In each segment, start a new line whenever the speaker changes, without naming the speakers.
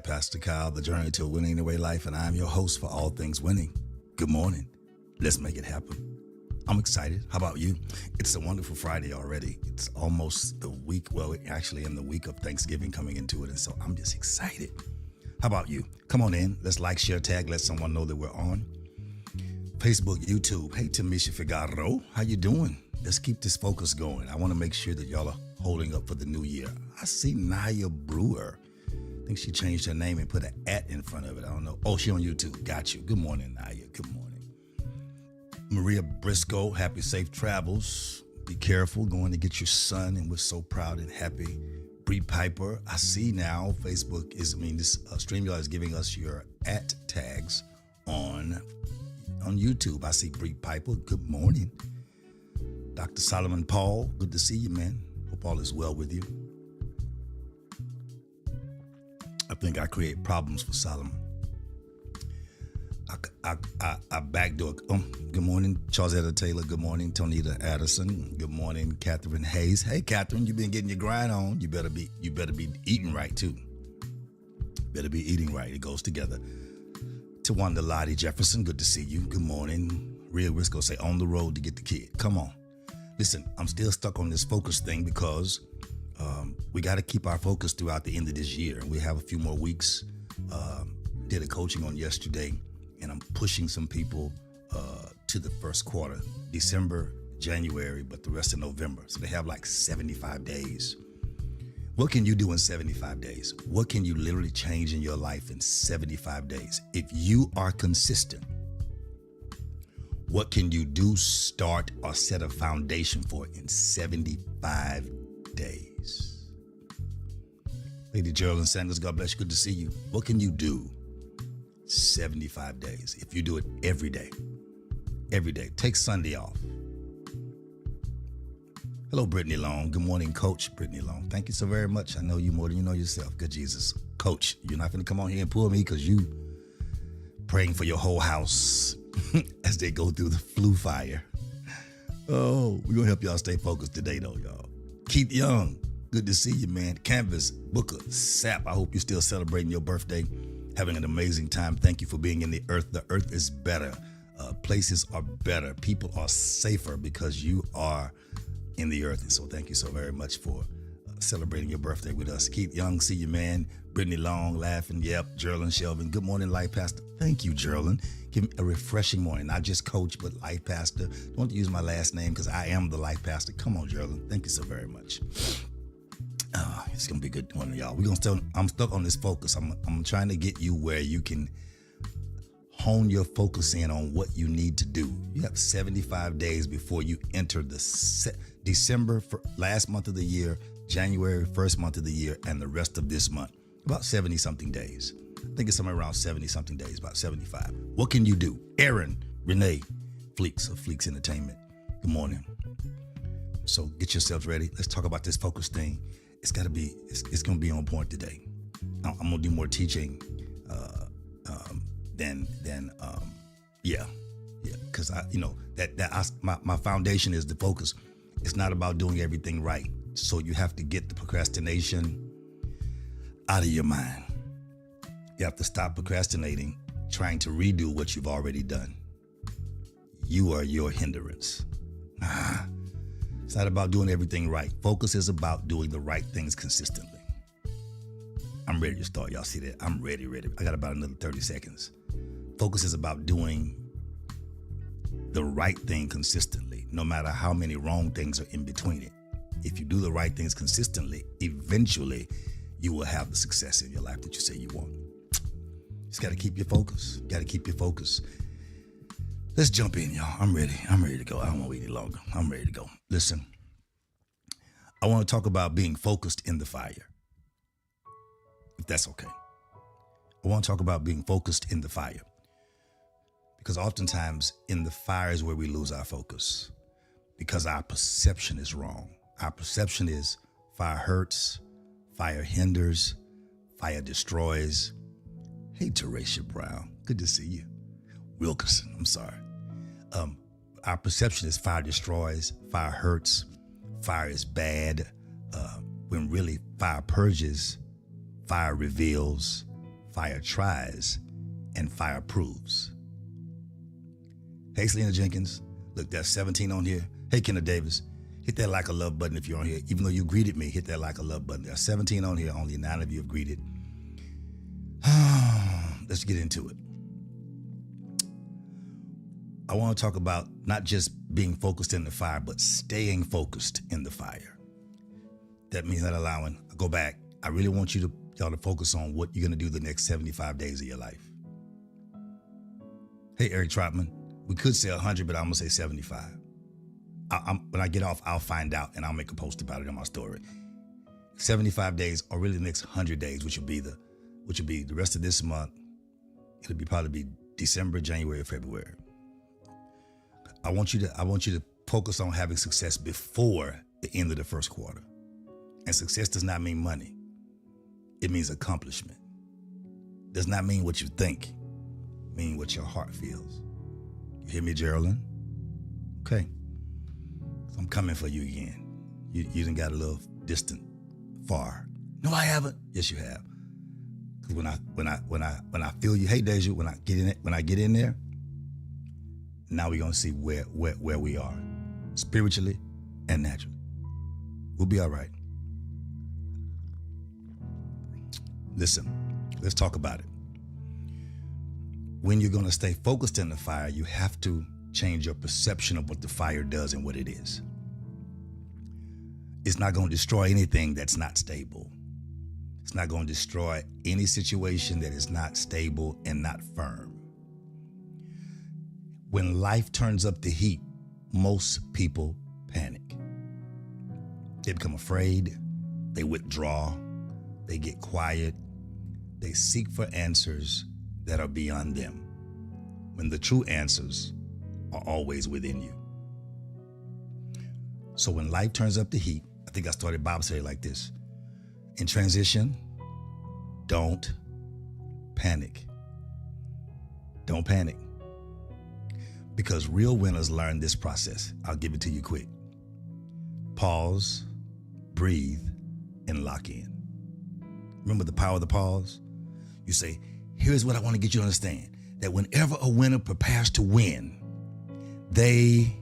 Pastor Kyle, the journey to winning the way life, and I'm your host for all things winning. Good morning. Let's make it happen. I'm excited. How about you? It's a wonderful Friday already. It's almost the week, well, actually in the week of Thanksgiving coming into it, and so I'm just excited. How about you? Come on in. Let's like, share, tag, let someone know that we're on. Facebook, YouTube. Hey, Tamisha Figaro, how you doing? Let's keep this focus going. I want to make sure that y'all are holding up for the new year. I see Naya Brewer. I think she changed her name and put an @ in front of it. I don't know. Oh, she on YouTube. Got you. Good morning, Naya. Good morning. Maria Briscoe, happy safe travels. Be careful going to get your son, and we're so proud and happy. Bree Piper, I see now Facebook is, StreamYard is giving us your @ tags on YouTube. I see Bree Piper. Good morning. Dr. Solomon Paul, good to see you, man. Hope all is well with you. I think I create problems for Solomon. I backdoor. Good morning, Charles Etta Taylor. Good morning, Tonita Addison. Good morning, Catherine Hayes. Hey, Catherine, you've been getting your grind on. You better be eating right too. Better be eating right. It goes together. Tawanda Lottie Jefferson, good to see you. Good morning. Rhea Risco say on the road to get the kid. Come on. Listen, I'm still stuck on this focus thing because we got to keep our focus throughout the end of this year. We have a few more weeks. Did a coaching on yesterday, and I'm pushing some people to the first quarter, December, January, but the rest of November. So they have like 75 days. What can you do in 75 days? What can you literally change in your life in 75 days? If you are consistent, what can you do, start, or set a foundation for in 75 days? Lady Geraldine Sanders, God bless you. Good to see you. What can you do 75 days if you do it every day? Every day. Take Sunday off. Hello, Brittany Long. Good morning, Coach Brittany Long. Thank you so very much. I know you more than you know yourself. Good Jesus. Coach, you're not going to come on here and pull me because you praying for your whole house as they go through the flu fire. Oh, we're going to help y'all stay focused today, though, y'all. Keith Young, good to see you, man. Canvas, Booker, Sap, I hope you're still celebrating your birthday, having an amazing time. Thank you for being in the earth. The earth is better. Places are better. People are safer because you are in the earth. And so thank you so very much for celebrating your birthday with us. Keith Young, see you, man. Brittany Long, laughing. Yep. Geraldine Shelvin. Good morning, Life Pastor. Thank you, Geraldine. Give me a refreshing morning. Not just coach, but Life Pastor. Don't want to use my last name because I am the Life Pastor. Come on, Geraldine. Thank you so very much. It's going to be a good one, y'all. I'm stuck on this focus. I'm trying to get you where you can hone your focus in on what you need to do. You have 75 days before you enter the December, last month of the year, January, first month of the year, and the rest of this month. About 70-something days. I think it's somewhere around 70-something days, about 75. What can you do? Aaron, Renee, Fleeks of Fleeks Entertainment. Good morning. So get yourselves ready. Let's talk about this focus thing. It's going to be on point today. I'm going to do more teaching because my foundation is the focus. It's not about doing everything right. So you have to get the procrastination out of your mind. You have to stop procrastinating, trying to redo what you've already done. You are your hindrance. It's not about doing everything right. Focus is about doing the right things consistently. I'm ready to start. Y'all see that? I'm ready. I got about another 30 seconds. Focus is about doing the right thing consistently, no matter how many wrong things are in between it. If you do the right things consistently, eventually you will have the success in your life that you say you want. Just got to keep your focus. Let's jump in, y'all. I'm ready to go. I don't want to wait any longer. I'm ready to go. Listen, I want to talk about being focused in the fire, if that's okay. I want to talk about being focused in the fire, because oftentimes in the fire is where we lose our focus, because our perception is wrong. Our perception is fire hurts, fire hinders, fire destroys. Hey, Teresia Brown, good to see you. Wilkerson, I'm sorry. Our perception is fire destroys, fire hurts, fire is bad, when really fire purges, fire reveals, fire tries and fire proves. Hey, Selena Jenkins. Look, there's 17 on here. Hey, Kenneth Davis. Hit that like or love button if you're on here. Even though you greeted me, hit that like or love button. There's 17 on here. Only 9 of you have greeted. Let's get into it. I want to talk about not just being focused in the fire, but staying focused in the fire. That means not allowing, go back. I really want y'all to focus on what you're going to do the next 75 days of your life. Hey, Eric Trotman, we could say 100, but I'm going to say 75. When I get off, I'll find out and I'll make a post about it in my story. 75 days, or really the next 100 days, which will be the rest of this month. It'll probably be December, January, or February. I want you to focus on having success before the end of the first quarter. And success does not mean money. It means accomplishment. Does not mean what you think. It means what your heart feels. You hear me, Geraldine? Okay. So I'm coming for you again. You done got a little distant, far. No, I haven't. Yes, you have. Because when I feel you, hey Deja, when I get in there, now we're gonna see where we are, spiritually and naturally. We'll be all right. Listen, let's talk about it. When you're gonna stay focused in the fire, you have to change your perception of what the fire does and what it is. It's not gonna destroy anything that's not stable. It's not gonna destroy any situation that is not stable and not firm. When life turns up the heat, most people panic. They become afraid, they withdraw, they get quiet, they seek for answers that are beyond them, when the true answers are always within you. So when life turns up the heat, I think I started Bible study like this. In transition, don't panic. Don't panic. Because real winners learn this process. I'll give it to you quick. Pause, breathe, and lock in. Remember the power of the pause? You say, here's what I want to get you to understand. That whenever a winner prepares to win, they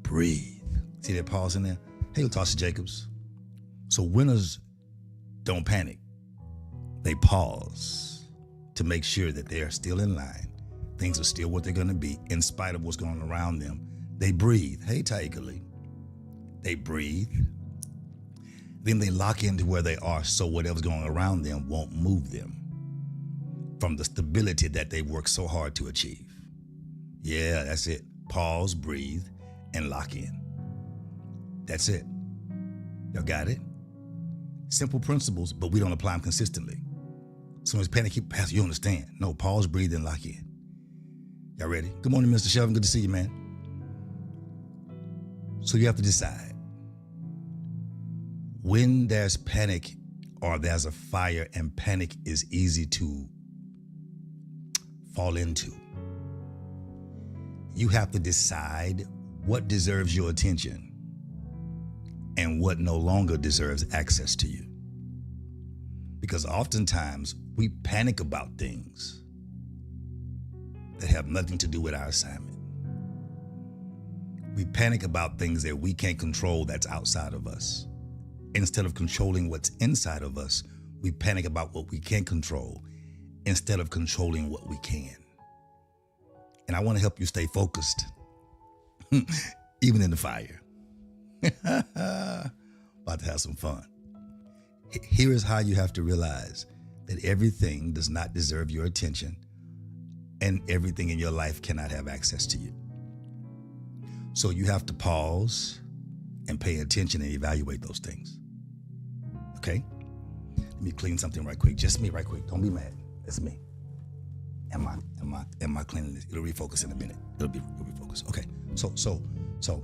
breathe. See that pause in there? Hey, Latasha Jacobs. So winners don't panic. They pause to make sure that they are still in line. Things are still what they're going to be in spite of what's going on around them. They breathe. Hey, Taika Lee. They breathe. Then they lock into where they are so whatever's going around them won't move them from the stability that they worked so hard to achieve. Yeah, that's it. Pause, breathe, and lock in. That's it. Y'all got it? Simple principles, but we don't apply them consistently. So as panic keep passing, you understand. No, pause, breathe, and lock in. Y'all ready? Good morning, Mr. Shelvin. Good to see you, man. So you have to decide. When there's panic or there's a fire, and panic is easy to fall into, you have to decide what deserves your attention and what no longer deserves access to you. Because oftentimes we panic about things that have nothing to do with our assignment. We panic about things that we can't control that's outside of us. Instead of controlling what's inside of us, we panic about what we can't control instead of controlling what we can. And I want to help you stay focused, even in the fire. About to have some fun. Here is how you have to realize that everything does not deserve your attention and everything in your life cannot have access to you. So you have to pause and pay attention and evaluate those things. Okay? Let me clean something right quick. Just me right quick. Don't be mad. It's me. Am I cleaning this? It'll refocus in a minute. It'll refocus. Okay. So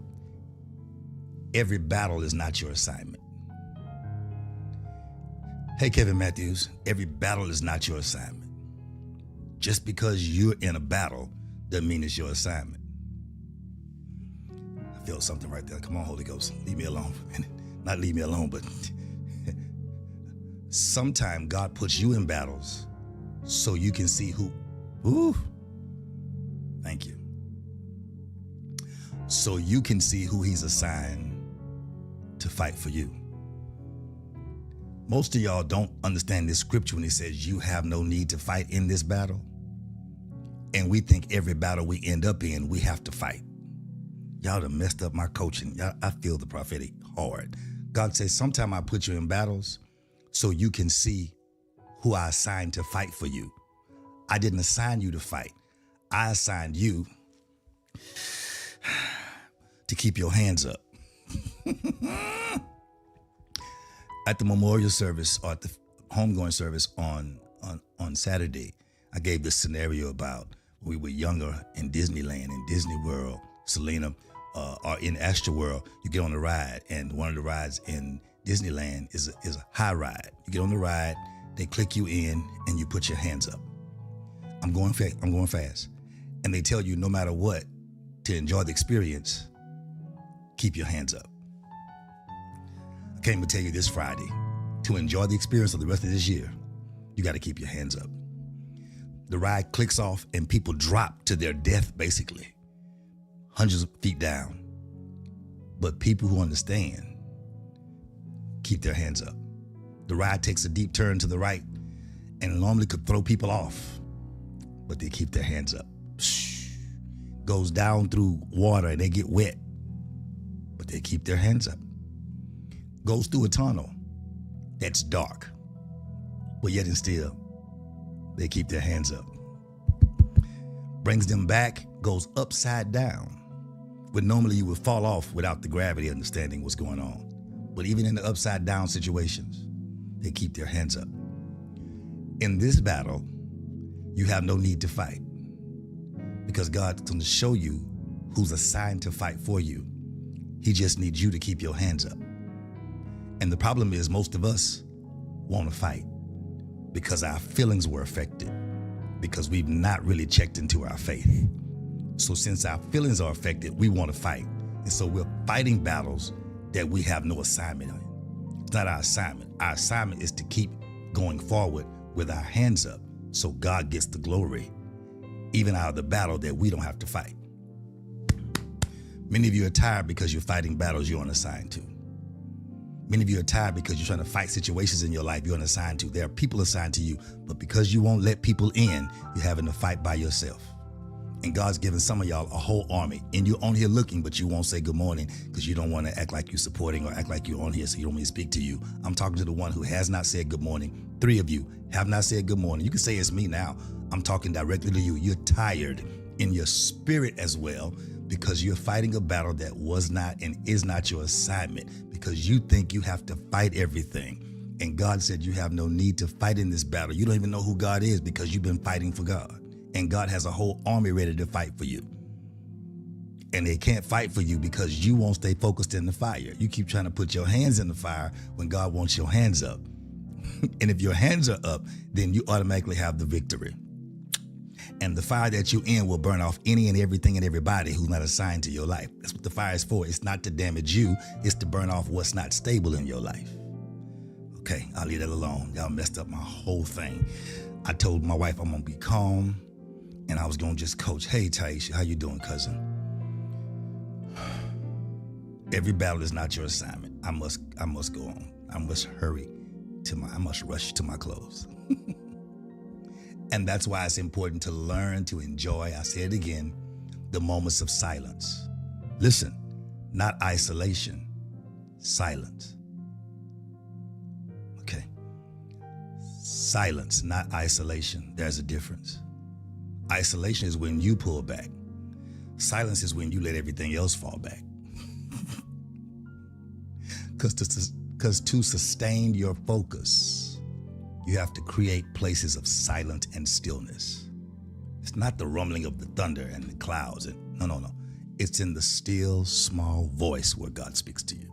every battle is not your assignment. Hey, Kevin Matthews, every battle is not your assignment. Just because you're in a battle doesn't mean it's your assignment. I feel something right there. Come on, Holy Ghost. Leave me alone for a minute. Not leave me alone, but Sometimes God puts you in battles so you can see who. Ooh, thank you. So you can see who he's assigned to fight for you. Most of y'all don't understand this scripture when it says you have no need to fight in this battle. And we think every battle we end up in, we have to fight. Y'all done messed up my coaching. I feel the prophetic hard. God says, sometime I put you in battles so you can see who I assigned to fight for you. I didn't assign you to fight. I assigned you to keep your hands up. At the memorial service or at the homegoing service on Saturday, I gave this scenario about when we were younger in Disneyland, in Disney World, Selena, or in Astro World. You get on the ride, and one of the rides in Disneyland is a high ride. You get on the ride, they click you in, and you put your hands up. I'm going fast. And they tell you no matter what, to enjoy the experience, keep your hands up. I came to tell you this Friday, to enjoy the experience of the rest of this year, you got to keep your hands up. The ride clicks off and people drop to their death, basically, hundreds of feet down. But people who understand keep their hands up. The ride takes a deep turn to the right and normally could throw people off, but they keep their hands up. Goes down through water and they get wet, but they keep their hands up. Goes through a tunnel that's dark, but yet and still, they keep their hands up. Brings them back, goes upside down, where normally you would fall off without the gravity understanding what's going on. But even in the upside down situations, they keep their hands up. In this battle, you have no need to fight because God's going to show you who's assigned to fight for you. He just needs you to keep your hands up. And the problem is most of us want to fight because our feelings were affected, because we've not really checked into our faith. So since our feelings are affected, we want to fight. And so we're fighting battles that we have no assignment on. It's not our assignment. Our assignment is to keep going forward with our hands up so God gets the glory, even out of the battle that we don't have to fight. Many of you are tired because you're fighting battles you're unassigned to. Many of you are tired because you're trying to fight situations in your life you're unassigned to. There are people assigned to you, but because you won't let people in, you're having to fight by yourself. And God's given some of y'all a whole army, and you're on here looking, but you won't say good morning because you don't want to act like you're supporting or act like you're on here so you don't want me to speak to you. I'm talking to the one who has not said good morning. 3 of you have not said good morning. You can say it's me now. I'm talking directly to you. You're tired in your spirit as well because you're fighting a battle that was not and is not your assignment because you think you have to fight everything. And God said you have no need to fight in this battle. You don't even know who God is because you've been fighting for God. And God has a whole army ready to fight for you. And they can't fight for you because you won't stay focused in the fire. You keep trying to put your hands in the fire when God wants your hands up. And if your hands are up, then you automatically have the victory. And the fire that you're in will burn off any and everything and everybody who's not assigned to your life. That's what the fire is for. It's not to damage you. It's to burn off what's not stable in your life. Okay, I'll leave that alone. Y'all messed up my whole thing. I told my wife I'm going to be calm. And I was going to just coach. Hey, Taisha, how you doing, cousin? Every battle is not your assignment. I must go on. I must I must rush to my close. And that's why it's important to learn to enjoy, I say it again, the moments of silence. Listen, not isolation, silence. Okay. Silence, not isolation. There's a difference. Isolation is when you pull back. Silence is when you let everything else fall back. Because to sustain your focus, you have to create places of silence and stillness. It's not the rumbling of the thunder and the clouds. No. It's in the still, small voice where God speaks to you.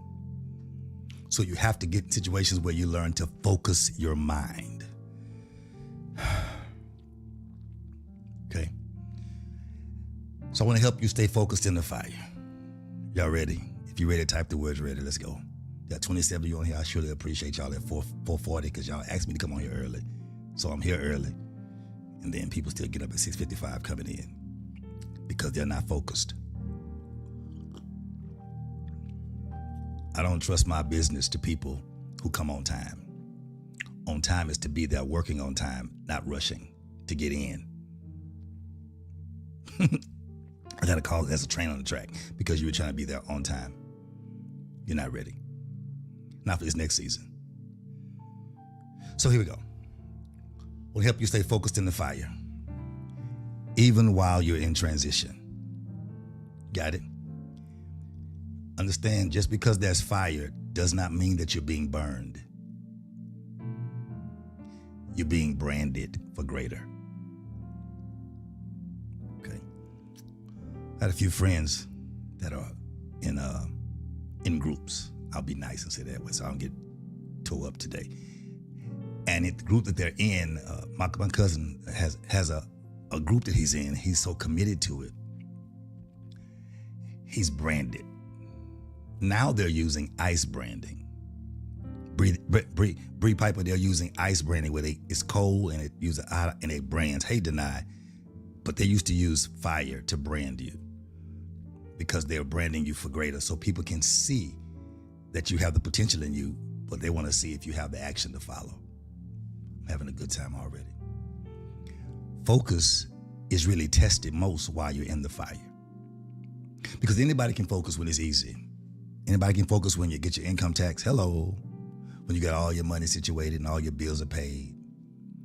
So you have to get in situations where you learn to focus your mind. Okay. So I want to help you stay focused in the fire. Y'all ready? If you're ready, type the words ready. Let's go. There are 27 of you on here. I surely appreciate y'all at 4:40 because y'all asked me to come on here early. So I'm here early. And then people still get up at 6:55 coming in because they're not focused. I don't trust my business to people who come on time. On time is to be there working on time, not rushing to get in. I got to call it as a train on the track because you were trying to be there on time. You're not ready. Not for this next season. So here we go. We'll help you stay focused in the fire, even while you're in transition. Got it? Understand, just because there's fire does not mean that you're being burned. You're being branded for greater. Okay. I had a few friends that are in groups. I'll be nice and say that way so I don't get tore up today. And the group that they're in, my cousin has a group that he's in. He's so committed to it. He's branded. Now they're using ICE branding. Bree Piper, they're using ICE branding where it's cold and it uses and it brands. Hey, Deny, but they used to use fire to brand you because they're branding you for greater, so people can see that you have the potential in you, but they want to see if you have the action to follow. I'm having a good time already. Focus is really tested most while you're in the fire, because anybody can focus when it's easy. Anybody can focus when you get your income tax. Hello. When you got all your money situated and all your bills are paid.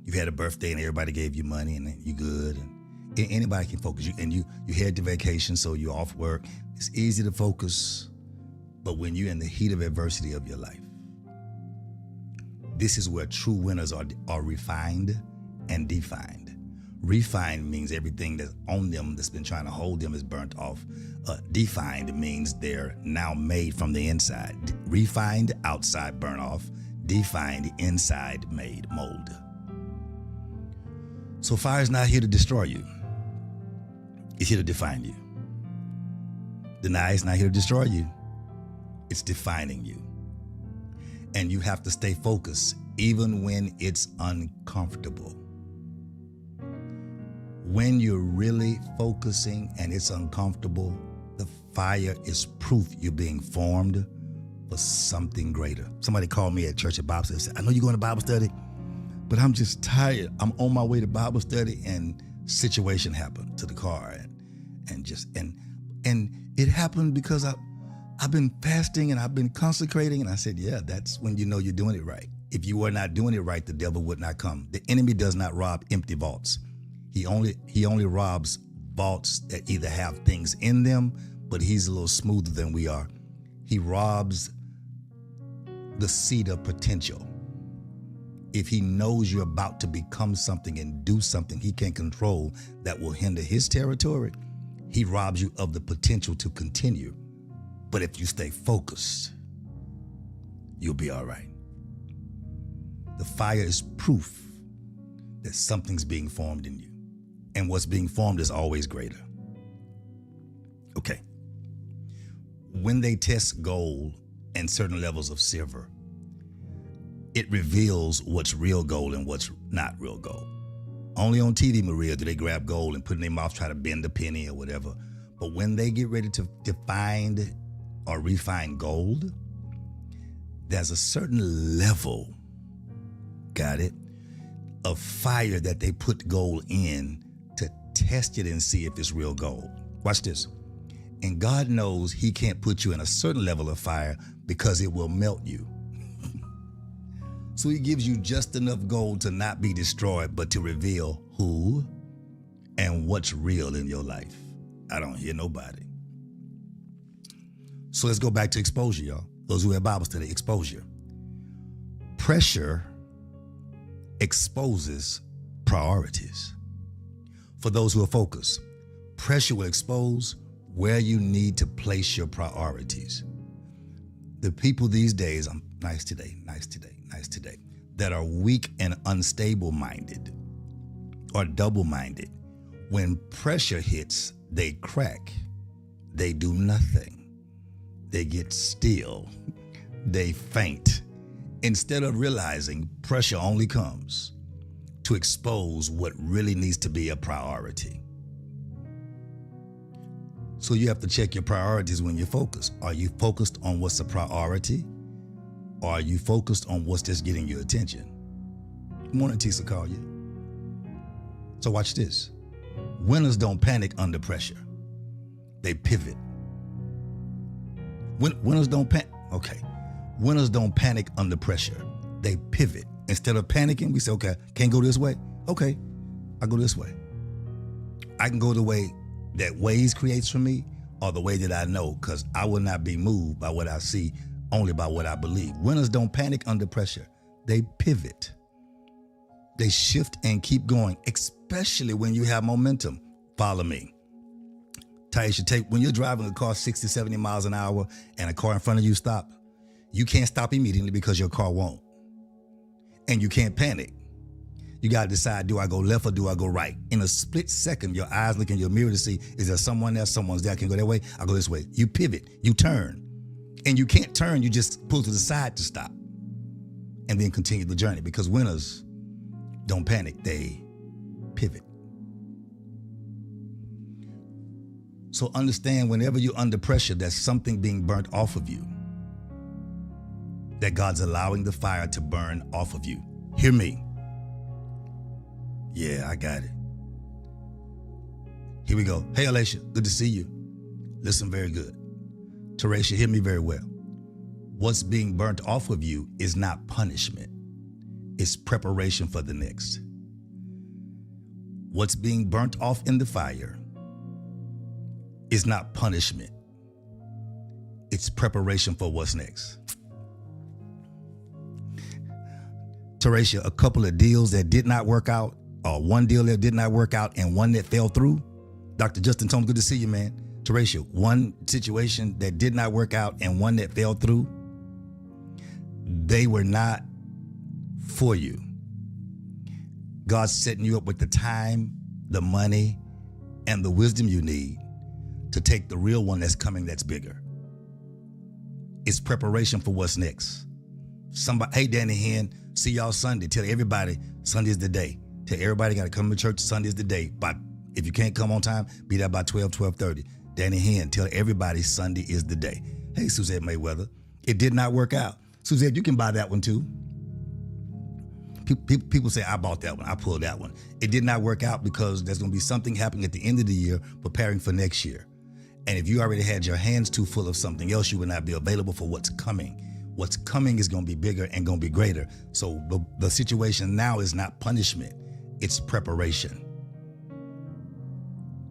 You've had a birthday and everybody gave you money and you good. And anybody can focus. You head to vacation, so you're off work. It's easy to focus. But when you're in the heat of adversity of your life, this is where true winners are refined and defined. Refined means everything that's on them that's been trying to hold them is burnt off. Defined means they're now made from the inside. Refined, outside, burnt off. Defined, inside, made, mold. So fire is not here to destroy you. It's here to define you. Deny is not here to destroy you. It's defining you. And you have to stay focused even when it's uncomfortable. When you're really focusing and it's uncomfortable, the fire is proof you're being formed for something greater. Somebody called me at church at Bible study and said, I know you're going to Bible study, but I'm just tired. I'm on my way to Bible study and situation happened to the car and it happened because I've been fasting and I've been consecrating. And I said, yeah, that's when you know you're doing it right. If you were not doing it right, the devil would not come. The enemy does not rob empty vaults. He only robs vaults that either have things in them, but he's a little smoother than we are. He robs the seed of potential. If he knows you're about to become something and do something he can't control that will hinder his territory, he robs you of the potential to continue. But if you stay focused, you'll be all right. The fire is proof that something's being formed in you. And what's being formed is always greater. Okay. When they test gold and certain levels of silver, it reveals what's real gold and what's not real gold. Only on TV, Maria, do they grab gold and put it in their mouth, try to bend a penny or whatever. But when they get ready to define or refine gold, there's a certain level, got it, of fire that they put gold in to test it and see if it's real gold. Watch this. And God knows he can't put you in a certain level of fire because it will melt you. So he gives you just enough gold to not be destroyed, but to reveal who and what's real in your life. I don't hear nobody. So let's go back to exposure, y'all. Those who have Bible study, exposure. Pressure exposes priorities. For those who are focused, pressure will expose where you need to place your priorities. The people these days, I'm nice today, that are weak and unstable minded or double minded, when pressure hits, they crack, they do nothing, they get still, they faint. Instead of realizing pressure only comes to expose what really needs to be a priority. So you have to check your priorities when you focus. Are you focused on what's a priority? Or are you focused on what's just getting your attention? Good morning, Tisa call you. So watch this. Winners don't panic under pressure. They pivot. Winners don't panic. Okay. Winners don't panic under pressure. They pivot. Instead of panicking, we say, okay, can't go this way. Okay, I'll go this way. I can go the way that Waze creates for me or the way that I know, because I will not be moved by what I see, only by what I believe. Winners don't panic under pressure. They pivot. They shift and keep going, especially when you have momentum. Follow me. Taisha, when you're driving a car 60, 70 miles an hour and a car in front of you stop, you can't stop immediately because your car won't. And you can't panic. You got to decide, do I go left or do I go right? In a split second, your eyes look in your mirror to see, is there someone there? Someone's there. I can go that way. I'll go this way. You pivot. You turn. And you can't turn. You just pull to the side to stop and then continue the journey, because winners don't panic. They pivot. So understand, whenever you're under pressure, there's something being burnt off of you, that God's allowing the fire to burn off of you. Hear me. Yeah, I got it. Here we go. Hey, Alicia, good to see you. Listen very good. Teresha, hear me very well. What's being burnt off of you is not punishment. It's preparation for the next. What's being burnt off in the fire is not punishment. It's preparation for what's next. Teresha, a couple of deals that did not work out, or one deal that did not work out and one that fell through. Dr. Justin Thomas, good to see you, man. Teresha, one situation that did not work out and one that fell through, they were not for you. God's setting you up with the time, the money, and the wisdom you need to take the real one that's coming that's bigger. It's preparation for what's next. Somebody, hey, Danny Henn, see y'all Sunday. Tell everybody Sunday's the day. Tell everybody got to come to church. Sunday's the day. But if you can't come on time, be there by 12:30. Danny Henn, tell everybody Sunday is the day. Hey, Suzette Mayweather, it did not work out. Suzette, you can buy that one too. People say, I bought that one. I pulled that one. It did not work out because there's going to be something happening at the end of the year preparing for next year. And if you already had your hands too full of something else, you would not be available for what's coming. What's coming is going to be bigger and going to be greater. So the situation now is not punishment. It's preparation.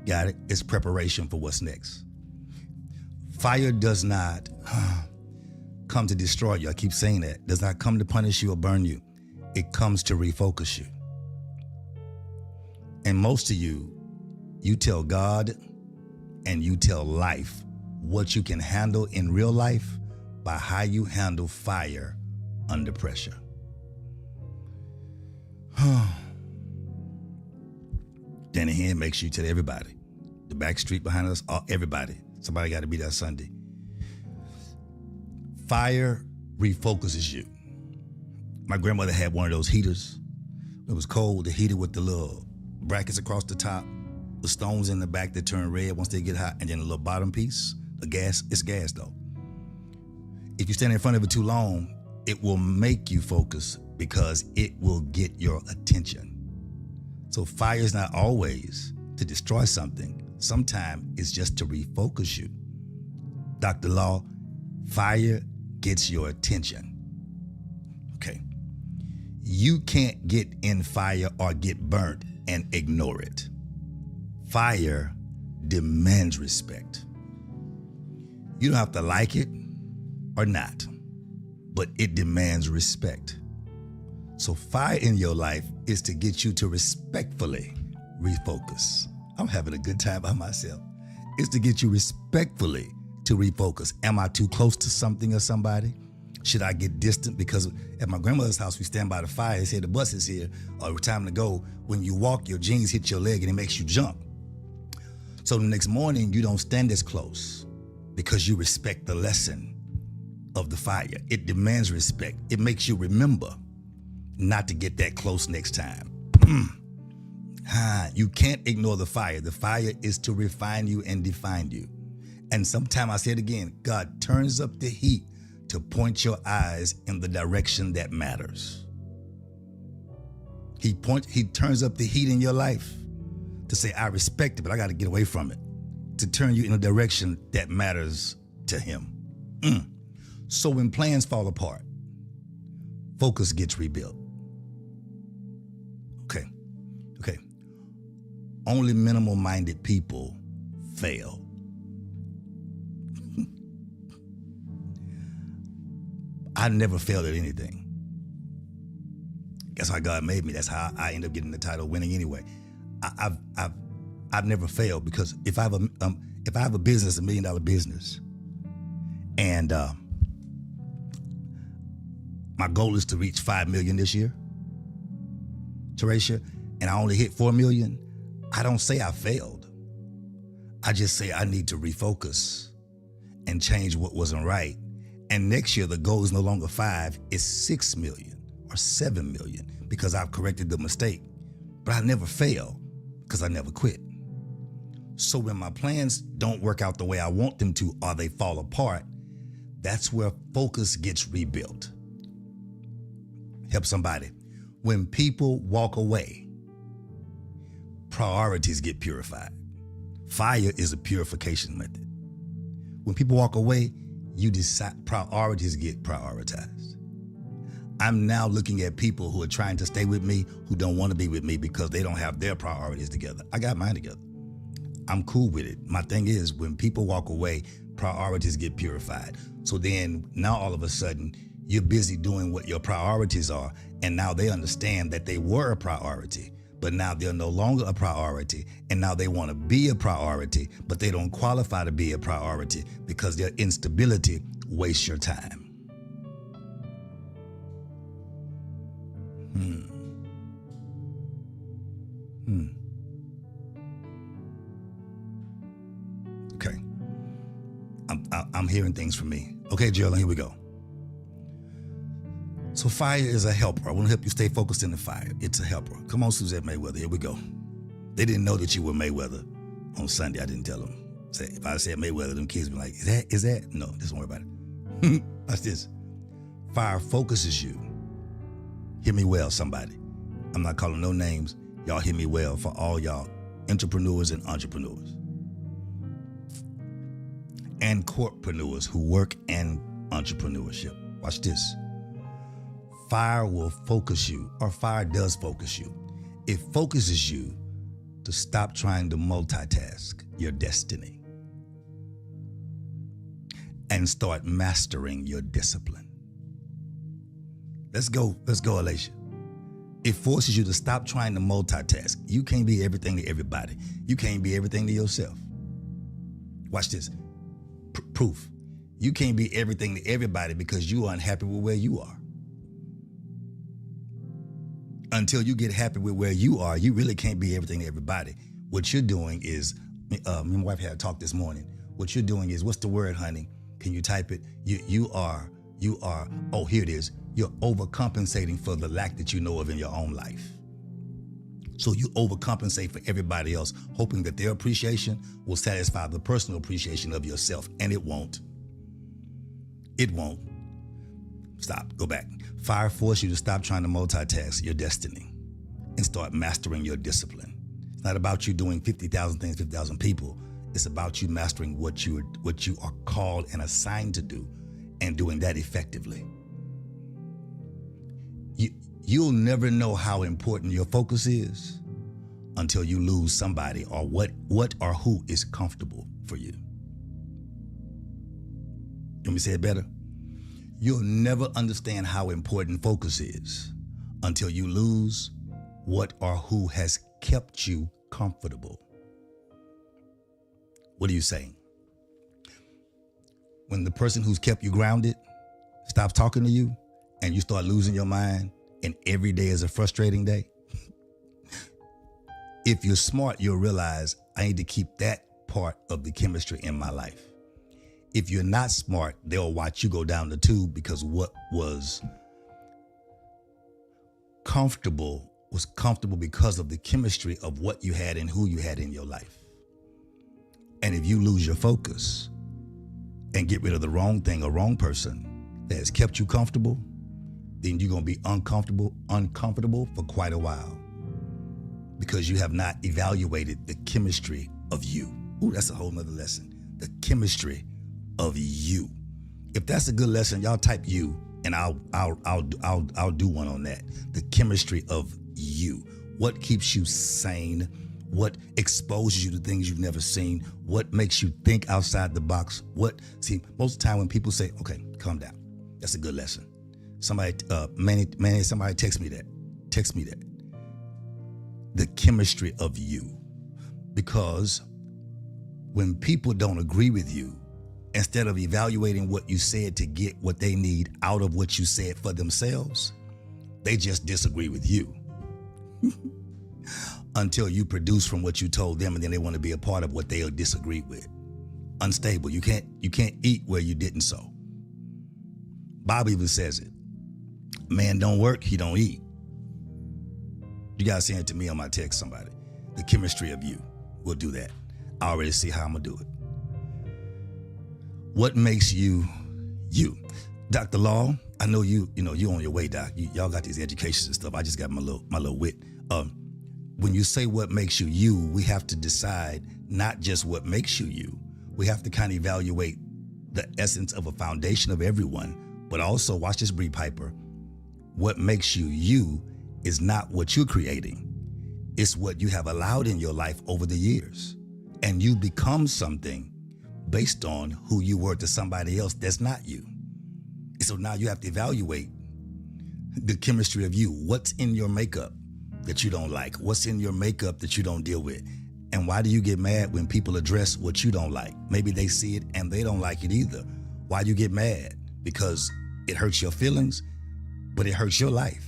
Got it? It's preparation for what's next. Fire does not come to destroy you. I keep saying that. Does not come to punish you or burn you. It comes to refocus you. And most of you tell God and you tell life what you can handle in real life by how you handle fire under pressure. Danny Henn, make sure you tell everybody. The back street behind us, everybody. Somebody got to be there Sunday. Fire refocuses you. My grandmother had one of those heaters. It was cold, the heater with the little brackets across the top, the stones in the back that turn red once they get hot, and then the little bottom piece, the gas. It's gas though. If you stand in front of it too long, it will make you focus because it will get your attention. So fire is not always to destroy something. Sometimes it's just to refocus you. Dr. Law, fire gets your attention. Okay. You can't get in fire or get burnt and ignore it. Fire demands respect. You don't have to like it or not, but it demands respect. So fire in your life is to get you to respectfully refocus. I'm having a good time by myself. It's to get you respectfully to refocus. Am I too close to something or somebody? Should I get distant? Because at my grandmother's house, we stand by the fire. They say the bus is here or time to go. When you walk, your jeans hit your leg and it makes you jump. So the next morning, you don't stand as close because you respect the lesson of the fire. It demands respect. It makes you remember not to get that close next time. You can't ignore the fire. The fire is to refine you and define you. And sometime I say it again, God turns up the heat to point your eyes in the direction that matters. He turns up the heat in your life to say, I respect it, but I got to get away from it. To turn you in a direction that matters to him. So when plans fall apart, focus gets rebuilt. Okay. Only minimal-minded people fail. I never failed at anything. That's how God made me. That's how I end up getting the title Winning Anyway. I've never failed, because if I have a business, $1 million business, and my goal is to reach 5 million this year, Teresha, and I only hit 4 million, I don't say I failed. I just say I need to refocus and change what wasn't right. And next year, the goal is no longer 5, it's 6 million or 7 million, because I've corrected the mistake. But I never fail because I never quit. So when my plans don't work out the way I want them to, or they fall apart, that's where focus gets rebuilt. Help somebody. When people walk away, priorities get purified. Fire is a purification method. When people walk away, you decide priorities get prioritized. I'm now looking at people who are trying to stay with me, who don't want to be with me because they don't have their priorities together. I got mine together. I'm cool with it. My thing is, when people walk away, priorities get purified. So then now all of a sudden, you're busy doing what your priorities are, and now they understand that they were a priority, but now they're no longer a priority, and now they want to be a priority, but they don't qualify to be a priority because their instability wastes your time. Okay. I'm hearing things from me. Okay, Geraldine, here we go. So fire is a helper. I want to help you stay focused in the fire. It's a helper. Come on, Suzette Mayweather. Here we go. They didn't know that you were Mayweather on Sunday. I didn't tell them. If I said Mayweather, them kids be like, is that? No, just don't worry about it. Watch this. Fire focuses you. Hear me well, somebody. I'm not calling no names. Y'all hear me well, for all y'all entrepreneurs and entrepreneurs. And corpreneurs who work in entrepreneurship. Watch this. Fire will focus you, or fire does focus you. It focuses you to stop trying to multitask your destiny and start mastering your discipline. Let's go, Alicia. It forces you to stop trying to multitask. You can't be everything to everybody. You can't be everything to yourself. Watch this. Proof. You can't be everything to everybody because you are unhappy with where you are. Until you get happy with where you are, you really can't be everything to everybody. What you're doing is, me and my wife had a talk this morning. What you're doing is, what's the word, honey? Can you type it? You are, oh, here it is. You're overcompensating for the lack that you know of in your own life. So you overcompensate for everybody else, hoping that their appreciation will satisfy the personal appreciation of yourself, and it won't. It won't. Stop, go back. Fire forces you to stop trying to multitask your destiny and start mastering your discipline. It's not about you doing 50,000 things, 50,000 people. It's about you mastering what you are called and assigned to do and doing that effectively. You'll never know how important your focus is until you lose somebody or what or who is comfortable for you. Let me say it better. You'll never understand how important focus is until you lose what or who has kept you comfortable. What are you saying? When the person who's kept you grounded stops talking to you and you start losing your mind and every day is a frustrating day, if you're smart, you'll realize I need to keep that part of the chemistry in my life. If you're not smart, they'll watch you go down the tube because what was comfortable was comfortable because of the chemistry of what you had and who you had in your life. And if you lose your focus and get rid of the wrong thing or wrong person that has kept you comfortable, then you're going to be uncomfortable for quite a while because you have not evaluated the chemistry of you. Ooh, that's a whole nother lesson. The chemistry of you. If that's a good lesson, y'all type you and I'll do one on that. The chemistry of you. What keeps you sane? What exposes you to things you've never seen? What makes you think outside the box? See, most of the time when people say, okay, calm down. That's a good lesson. Somebody, Manny, somebody text me that. The chemistry of you. Because when people don't agree with you, instead of evaluating what you said to get what they need out of what you said for themselves, they just disagree with you. Until you produce from what you told them, and then they want to be a part of what they'll disagree with. Unstable. You can't eat where you didn't sow. Bible even says it. Man don't work, he don't eat. You guys send it to me on my text, somebody. The chemistry of you. We'll do that. I already see how I'm gonna do it. What makes you you? Dr. Law, I know you on your way, Doc. Y'all got these educations and stuff. I just got my little wit. When you say what makes you you, we have to decide not just what makes you you. We have to kind of evaluate the essence of a foundation of everyone, but also, watch this, Bree Piper, what makes you you is not what you're creating. It's what you have allowed in your life over the years. And you become something based on who you were to somebody else that's not you. So now you have to evaluate the chemistry of you. What's in your makeup that you don't like? What's in your makeup that you don't deal with? And why do you get mad when people address what you don't like? Maybe they see it and they don't like it either. Why do you get mad? Because it hurts your feelings, but it hurts your life.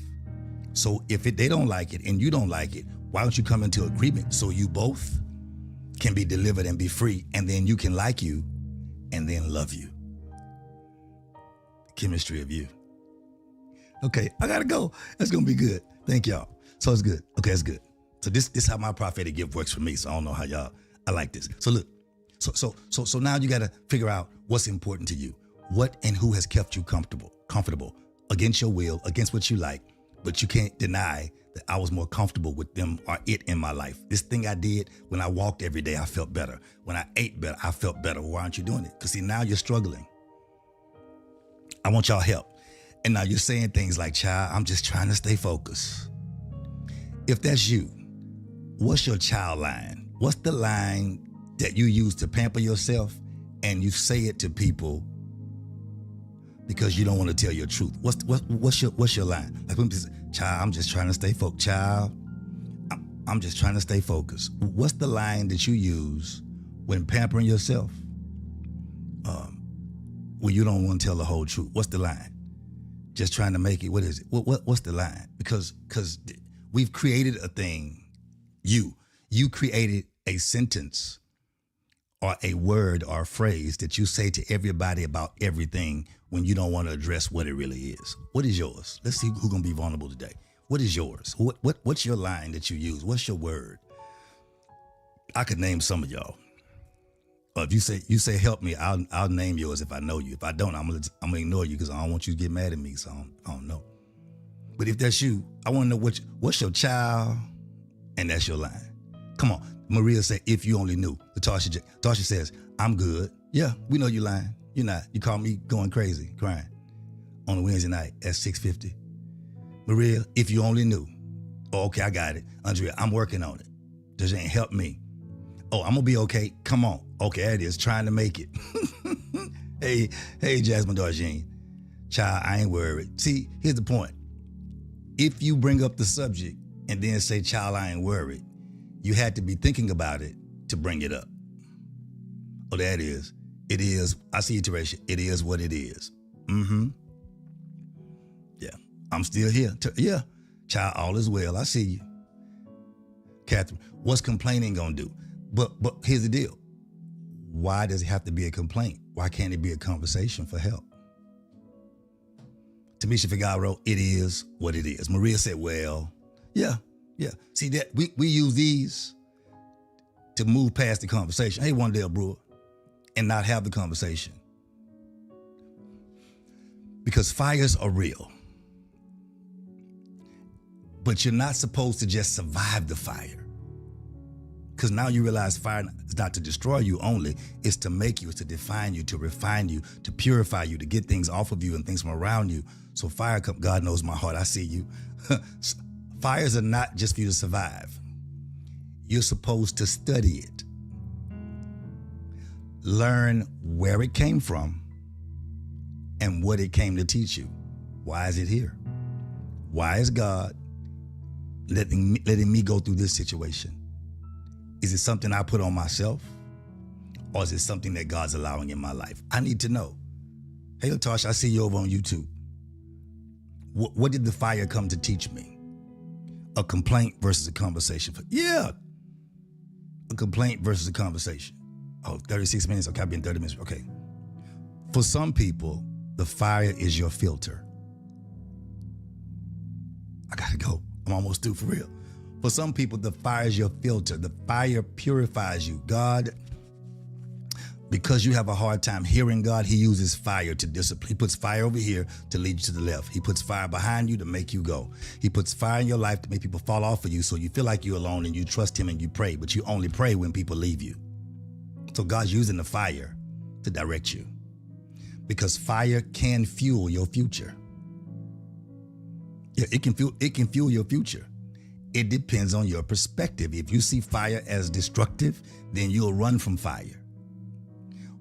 So if they don't like it and you don't like it, why don't you come into agreement so you both can be delivered and be free, and then you can like you and then love you? Chemistry of you. Okay, I gotta go. That's gonna be good. Thank y'all. So it's good. Okay, it's good. So this is how my prophetic gift works for me. So I don't know how y'all, I like this. So look, so now you gotta figure out what's important to you. What and who has kept you comfortable against your will, against what you like, but you can't deny that I was more comfortable with them or it in my life. This thing I did, when I walked every day, I felt better. When I ate better, I felt better. Why aren't you doing it? Because see, now you're struggling. I want y'all help. And now you're saying things like, child, I'm just trying to stay focused. If that's you, what's your child line? What's the line that you use to pamper yourself and you say it to people because you don't want to tell your truth? What's your line? Like when people say, child, I'm just trying to stay focused. Child, I'm just trying to stay focused. What's the line that you use when pampering yourself? When you don't want to tell the whole truth? What's the line? Just trying to make it. What is it? What's the line? Because we've created a thing. You created a sentence or a word or a phrase that you say to everybody about everything when you don't want to address what it really is. What is yours? Let's see who's gonna be vulnerable today. What is yours? What's your line that you use? What's your word? I could name some of y'all. If you say help me, I'll name yours if I know you. If I don't, I'm gonna ignore you because I don't want you to get mad at me. So I don't know. But if that's you, I want to know what's your child, and that's your line. Come on, Maria said, if you only knew. Tasha says, I'm good. Yeah, we know you lying. You're not. You call me going crazy, crying on a Wednesday night at 6:50. Maria, if you only knew. Oh, okay, I got it. Andrea, I'm working on it. Just ain't help me. Oh, I'm gonna be okay. Come on. Okay, there it is. Trying to make it. Hey, Jasmine Darjean. Child, I ain't worried. See, here's the point. If you bring up the subject and then say, child, I ain't worried, you had to be thinking about it to bring it up. Oh, that is. It is. I see you, Teresha. It is what it is. Mm-hmm. Yeah. I'm still here. Yeah. Child, all is well. I see you. Catherine, what's complaining gonna do? But here's the deal. why does it have to be a complaint? Why can't it be a conversation for help? Tamisha Figaro, it is what it is. Maria said, well, yeah. See that we use these to move past the conversation. Hey, Wandale Brewer, and not have the conversation. Because fires are real. But you're not supposed to just survive the fire. Because now you realize fire is not to destroy you only, it's to make you, it's to define you, to refine you, to purify you, to get things off of you and things from around you. So fire, God knows my heart, I see you. Fires are not just for you to survive. You're supposed to study it. Learn where it came from and what it came to teach you. Why is it here? Why is God letting me go through this situation? Is it something I put on myself? Or is it something that God's allowing in my life? I need to know. Hey, Latasha, I see you over on YouTube. What did the fire come to teach me? A complaint versus a conversation. Yeah. A complaint versus a conversation. Oh, 36 minutes. Okay, I've been 30 minutes. Okay. For some people, the fire is your filter. I gotta go. I'm almost through for real. For some people, the fire is your filter. The fire purifies you. God, because you have a hard time hearing God, he uses fire to discipline. He puts fire over here to lead you to the left. He puts fire behind you to make you go. He puts fire in your life to make people fall off of you so you feel like you're alone and you trust him and you pray, but you only pray when people leave you. So God's using the fire to direct you because fire can fuel your future. Yeah, it can fuel your future. It depends on your perspective. If you see fire as destructive, then you'll run from fire.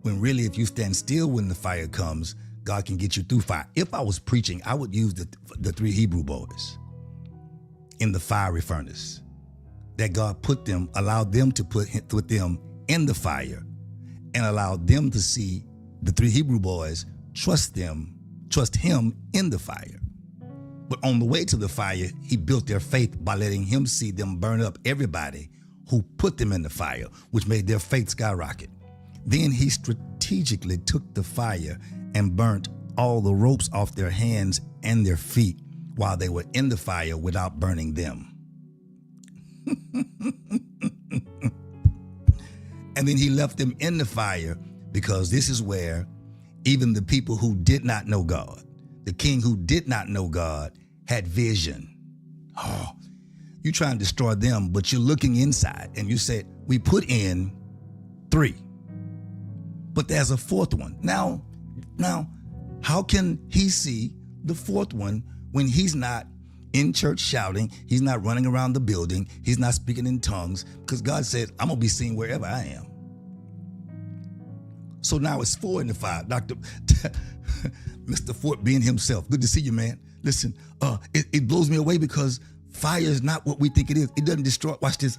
When really, if you stand still when the fire comes, God can get you through fire. If I was preaching, I would use the 3 Hebrew boys in the fiery furnace that God allowed them to put them in the fire and allowed them to see the 3 Hebrew boys trust him in the fire. But on the way to the fire, he built their faith by letting him see them burn up everybody who put them in the fire, which made their faith skyrocket. Then he strategically took the fire and burnt all the ropes off their hands and their feet while they were in the fire without burning them. And then he left them in the fire because this is where even the people who did not know God, the king who did not know God, had vision. Oh, you try and destroy them, but you're looking inside and you said, we put in 3, but there's a 4th one. Now, how can he see the 4th one when he's not in church shouting, he's not running around the building, he's not speaking in tongues, because God said, I'm gonna be seen wherever I am. So now it's 4 in the 5. Dr. Mr. Fort being himself. Good to see you, man. Listen, it blows me away because fire is not what we think it is. It doesn't destroy. Watch this.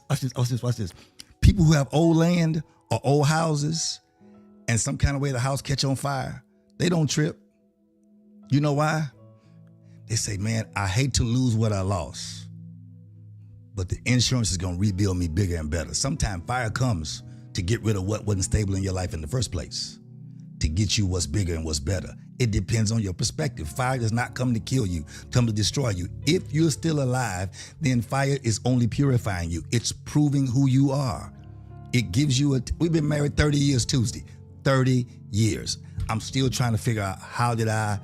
People who have old land or old houses and some kind of way the house catch on fire, they don't trip. You know why? They say, man, I hate to lose what I lost, but the insurance is going to rebuild me bigger and better. Sometimes fire comes to get rid of what wasn't stable in your life in the first place, to get you what's bigger and what's better. It depends on your perspective. Fire does not come to kill you, come to destroy you. If you're still alive, then fire is only purifying you. It's proving who you are. It gives you we've been married 30 years Tuesday, 30 years. I'm still trying to figure out how did I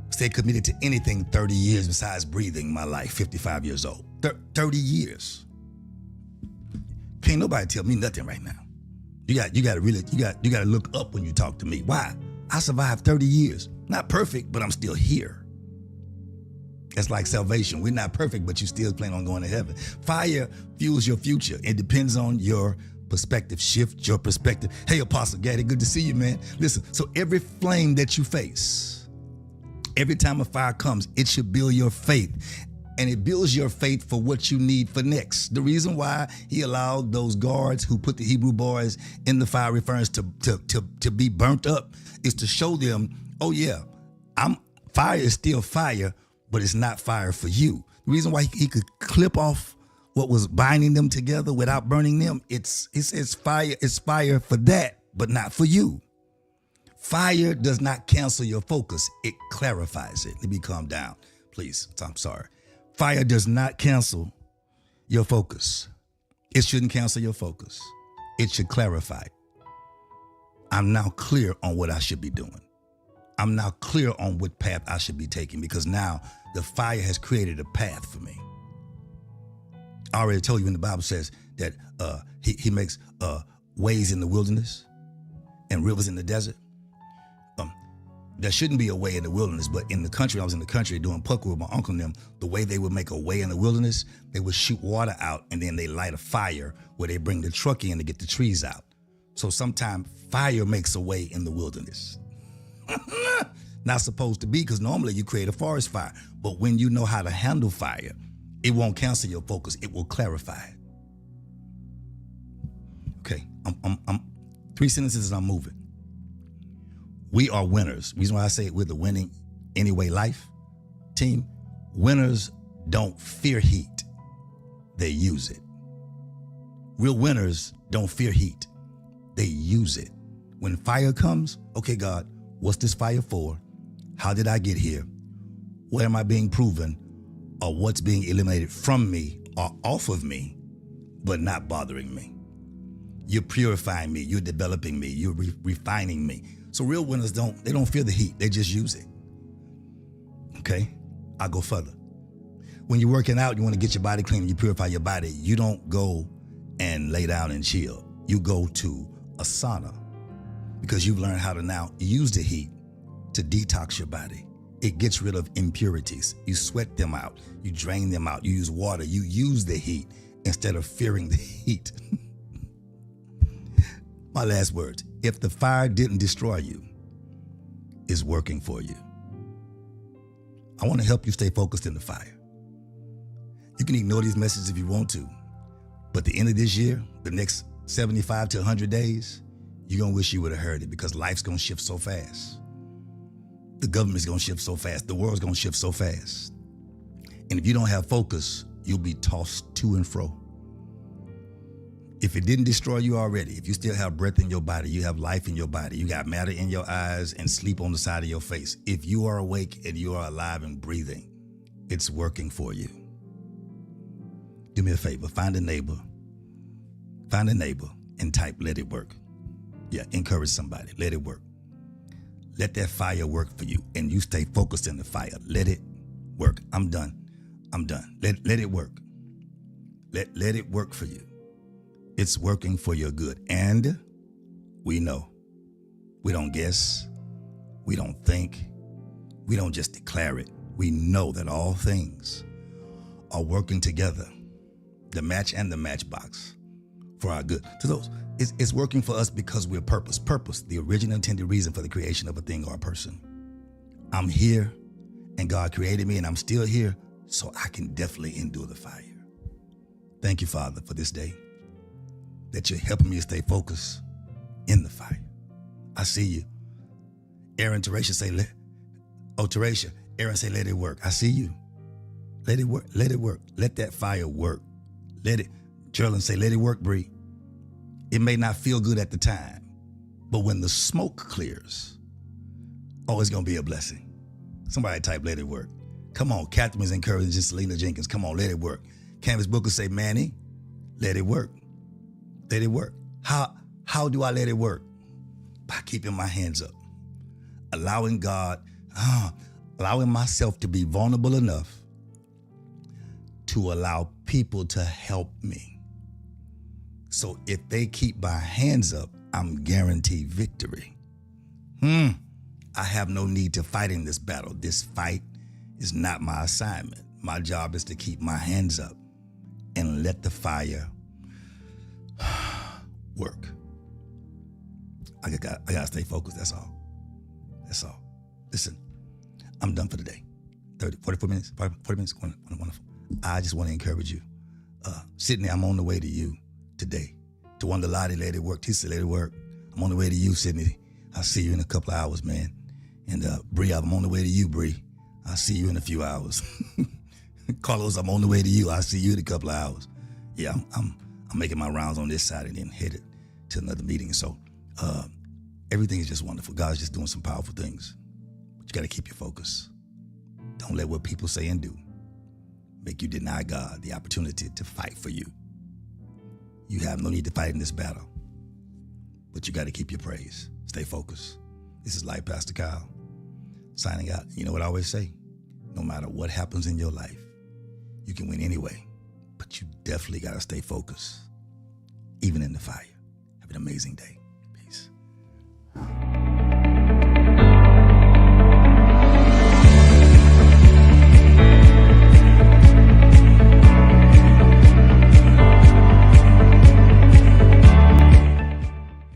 stay committed to anything 30 years besides breathing my life, 55 years old. 30 years. Can't nobody tell me nothing right now. You got to look up when you talk to me. Why? I survived 30 years. Not perfect, but I'm still here. It's like salvation. We're not perfect, but you still plan on going to heaven. Fire fuels your future. It depends on your perspective. Shift your perspective. Hey, Apostle Gaddy, good to see you, man. Listen, so every flame that you face, every time a fire comes, it should build your faith. And it builds your faith for what you need for next. The reason why he allowed those guards who put the Hebrew boys in the fiery furnace to be burnt up is to show them, oh yeah, fire is still fire, but it's not fire for you. The reason why he could clip off what was binding them together without burning them, it says fire is fire for that, but not for you. Fire does not cancel your focus. It clarifies it. Let me calm down, please. I'm sorry. Fire does not cancel your focus. It shouldn't cancel your focus. It should clarify it. I'm now clear on what I should be doing. I'm now clear on what path I should be taking because now the fire has created a path for me. I already told you when the Bible says that he makes ways in the wilderness and rivers in the desert. There shouldn't be a way in the wilderness, but in the country, I was in the country doing pucker with my uncle and them, the way they would make a way in the wilderness, they would shoot water out and then they light a fire where they bring the truck in to get the trees out. So sometimes fire makes a way in the wilderness. Not supposed to be, because normally you create a forest fire. But when you know how to handle fire, it won't cancel your focus. It will clarify it. Okay, I'm 3 sentences and I'm moving. We are winners. Reason why I say we're the winning anyway life team. Winners don't fear heat. They use it. Real winners don't fear heat. They use it. When fire comes, okay, God, what's this fire for? How did I get here? Where am I being proven? Or what's being eliminated from me or off of me, but not bothering me? You're purifying me. You're developing me. You're refining me. So real winners don't fear the heat. They just use it. Okay? I'll go further. When you're working out, you want to get your body clean and you purify your body. You don't go and lay down and chill. You go to a sauna because you've learned how to now use the heat to detox your body. It gets rid of impurities. You sweat them out. You drain them out. You use water. You use the heat instead of fearing the heat. My last words. If the fire didn't destroy you, it's working for you. I want to help you stay focused in the fire. You can ignore these messages if you want to, but the end of this year, the next 75 to 100 days, you're going to wish you would have heard it because life's going to shift so fast. The government's going to shift so fast. The world's going to shift so fast. And if you don't have focus, you'll be tossed to and fro. If it didn't destroy you already, if you still have breath in your body, you have life in your body, you got matter in your eyes and sleep on the side of your face. If you are awake and you are alive and breathing, it's working for you. Do me a favor, find a neighbor and type, let it work. Yeah, encourage somebody, let it work. Let that fire work for you and you stay focused in the fire. Let it work. I'm done. Let it work. Let it work for you. It's working for your good. And we know. We don't guess. We don't think. We don't just declare it. We know that all things are working together, the match and the matchbox, for our good. To those, it's working for us because we're purpose. Purpose, the original intended reason for the creation of a thing or a person. I'm here and God created me and I'm still here, so I can definitely endure the fire. Thank you, Father, for this day, that you're helping me to stay focused in the fire. I see you. Aaron, Teresha say, Teresha. Aaron say, let it work. I see you. Let it work. Let it work. Let that fire work. Let it. Geraldine say, let it work, Bree. It may not feel good at the time, but when the smoke clears, it's going to be a blessing. Somebody type, let it work. Come on. Catherine is encouraging Selena Jenkins. Come on, let it work. Canvas Booker say, Manny, let it work. Let it work. How do I let it work? By keeping my hands up. Allowing God, allowing myself to be vulnerable enough to allow people to help me. So if they keep my hands up, I'm guaranteed victory. I have no need to fight in this battle. This fight is not my assignment. My job is to keep my hands up and let the fire work. I gotta stay focused. That's all. Listen, I'm done for the day. 44 minutes, 40 minutes, wonderful. I just want to encourage you. Sydney, I'm on the way to you today. To Wanda Lottie, let it work. Tisa, let it work. I'm on the way to you, Sydney. I'll see you in a couple of hours, man. And Bree, I'm on the way to you, Bree. I'll see you in a few hours. Carlos, I'm on the way to you. I'll see you in a couple of hours. Yeah, I'm making my rounds on this side and then headed to another meeting. So Everything is just wonderful. God's just doing some powerful things. But you got to keep your focus. Don't let what people say and do make you deny God the opportunity to fight for you. You have no need to fight in this battle, but you got to keep your praise. Stay focused. This is Life Pastor Kyle signing out. You know what I always say? No matter what happens in your life, you can win anyway, but you definitely got to stay focused, even in the fire. Have an amazing day.